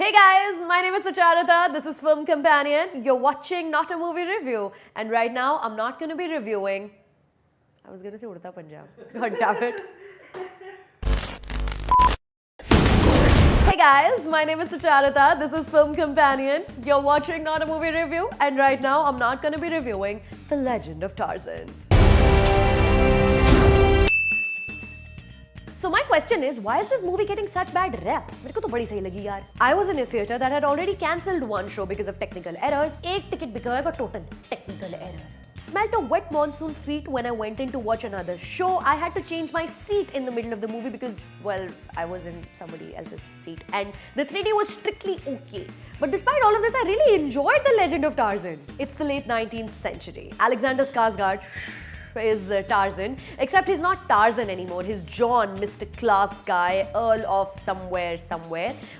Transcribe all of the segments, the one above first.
Hey guys, my name is Sucharita. This is Film Companion. You're watching Not a Movie Review. And right now, I'm not going to be reviewing. I was going to say Urta Punjab. God damn it. Hey guys, my name is Sucharita. This is Film Companion. You're watching Not a Movie Review. And right now, I'm not going to be reviewing The Legend of Tarzan. So my question is, why is this movie getting such bad rep? मेरे को तो बड़ी सही लगी यार. I was in a theater that had already cancelled one show because of technical errors. एक ticket बिका होगा total technical error. Smelt a wet monsoon feet when I went in to watch another show. I had to change my seat in the middle of the movie because, well, I was in somebody else's seat. And the 3D was strictly okay. But despite all of this, I really enjoyed The Legend of Tarzan. It's the late 19th century. Alexander Skarsgård is Tarzan, except he's not Tarzan anymore. He's John, Mr. Class Guy, Earl of somewhere,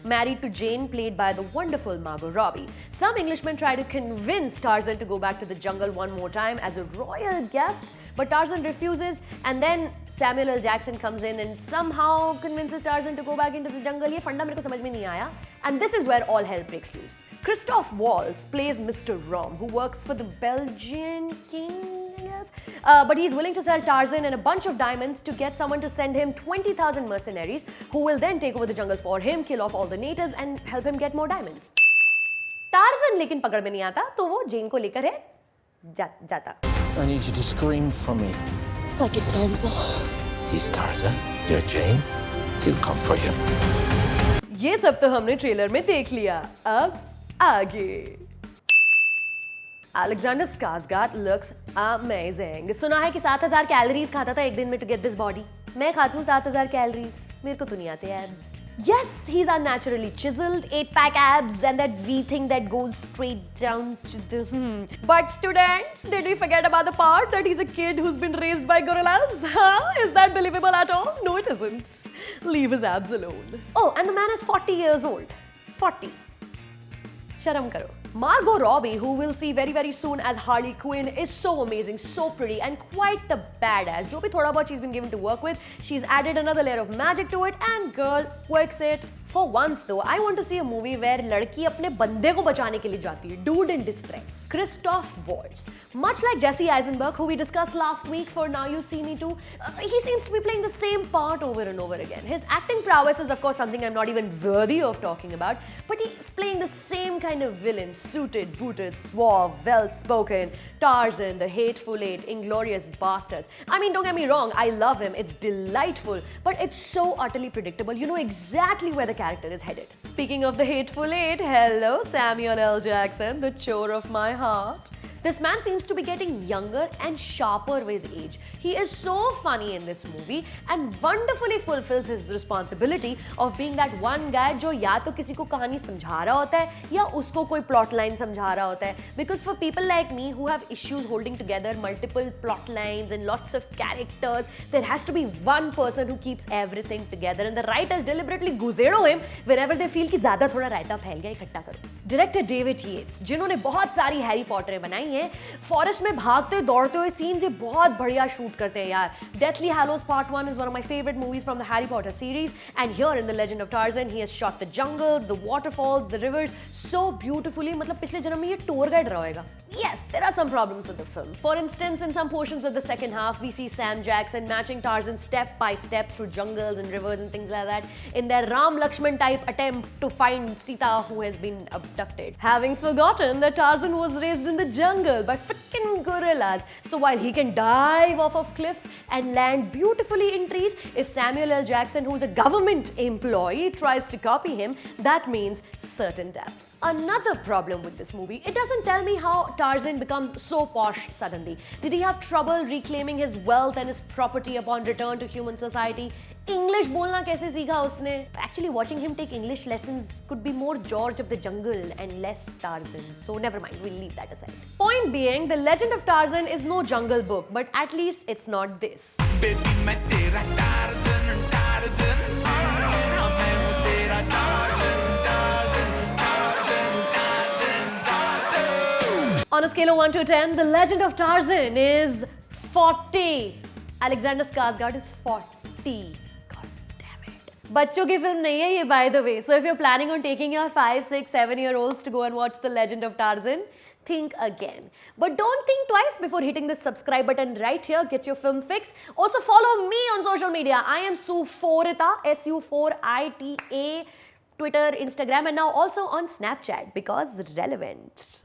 married to Jane, played by the wonderful Margot Robbie. Some Englishmen try to convince Tarzan to go back to the jungle one more time as a royal guest, but Tarzan refuses, and then Samuel L. Jackson comes in and somehow convinces Tarzan to go back into the jungle. ये फंडा मेरे को समझ में नहीं आया. And this is where all hell breaks loose. Christoph Waltz plays Mr. Rom, who works for the Belgian king, I guess. But he's willing to sell Tarzan and a bunch of diamonds to get someone to send him 20,000 mercenaries, who will then take over the jungle for him, kill off all the natives, and help him get more diamonds. Tarzan लेकिन पकड़ में नहीं आता, तो वो जेन को लेकर है जाता. I need you to scream for me. Like a damsel. He's Tarzan. You're Jane. He'll come for you. ये सब तो हमने ट्रेलर में देख लिया. अब आगे. Alexander Skarsgård looks amazing. सुना है कि 7,000 कैलोरीज खाता था एक दिन में to get this body. मैं खाती हूँ 7,000 कैलोरीज. मेरे को तो नहीं आते abs. Yes, he's unnaturally chiseled, 8-pack abs, and that V thing that goes straight down to the But students, did we forget about the part that he's a kid who's been raised by gorillas? Huh? Is that believable at all? No, it isn't. Leave his abs alone. Oh, and the man is 40 years old. 40. Sharam karo. Margot Robbie, who we'll see very very soon as Harley Quinn, is so amazing, so pretty, and quite the badass. Jo bhi thoda bahut she's been given to work with, she's added another layer of magic to it, and girl works it. For once though, I want to see a movie where लड़की अपने बंदे को बचाने के लिए जाती है. Dude in distress. Christoph Waltz. Much like Jesse Eisenberg, who we discussed last week for Now You See Me Too, he seems to be playing the same part over and over again. His acting prowess is of course something I'm not even worthy of talking about, but he's playing the same kind of villain, suited, booted, suave, well-spoken, Tarzan, the Hateful Eight, Inglorious Bastards. I mean, don't get me wrong, I love him, it's delightful, but it's so utterly predictable. You know exactly where the character is headed. Speaking of the Hateful Eight, hello Samuel L. Jackson, the chore of my heart. This man seems to be getting younger and sharper with age. He is so funny in this movie and wonderfully fulfills his responsibility of being that one guy जो या तो किसी को कहानी समझा रहा होता है या उसको कोई plot line समझा रहा होता है. Because for people like me who have issues holding together multiple plot lines and lots of characters, there has to be one person who keeps everything together, and the writers deliberately गुजेड़ो him wherever they feel कि ज़्यादा थोड़ा रायता फैल गया, इकट्ठा करो. Director David Yates, जिन्होंने बहुत सारी हैरी पॉटर बनाई हैं, फॉरेस्ट में भागते दौड़ते हुए सीन्स ये बहुत बढ़िया शूट करते हैं यार. Deathly Hallows Part 1 is one of my favorite movies from the Harry Potter series, and here in The Legend of Tarzan he has shot the jungle, the waterfalls, the rivers so beautifully. मतलब पिछले जन्म में ये tour guide रहा होगा. Yes, there are some problems with the film. For instance, in some portions of the second half, we see Sam Jackson matching Tarzan step by step through jungles and rivers and things like that in their Ram Lakshman type attempt to find Sita, who has been abducted, having forgotten that Tarzan was raised in the jungle by freaking gorillas. So while he can dive off of cliffs and land beautifully in trees, if Samuel L. Jackson, who is a government employee, tries to copy him, that means certain death. Another problem with this movie, it doesn't tell me how Tarzan becomes so posh suddenly. Did he have trouble reclaiming his wealth and his property upon return to human society? English बोलना कैसे सीखा उसने? Actually, watching him take English lessons could be more George of the Jungle and less Tarzan. So never mind, we'll leave that aside. Point being, The Legend of Tarzan is no Jungle Book, but at least it's not this. Baby, मैं तेरा Tarzan, Tarzan, मैं हूँ तेरा Tarzan, Tarzan, Tarzan, Tarzan, Tarzan. On a scale of 1 to 10, The Legend of Tarzan is 40. Alexander Skarsgård is 40. God damn it. बच्चों की film नहीं है ये, by the way. So if you're planning on taking your 5, 6, 7-year-olds to go and watch The Legend of Tarzan, think again. But don't think twice before hitting the subscribe button right here. Get your film fix. Also follow me on social media. I am Suforita, SU4ITA, Twitter, Instagram, and now also on Snapchat because relevant.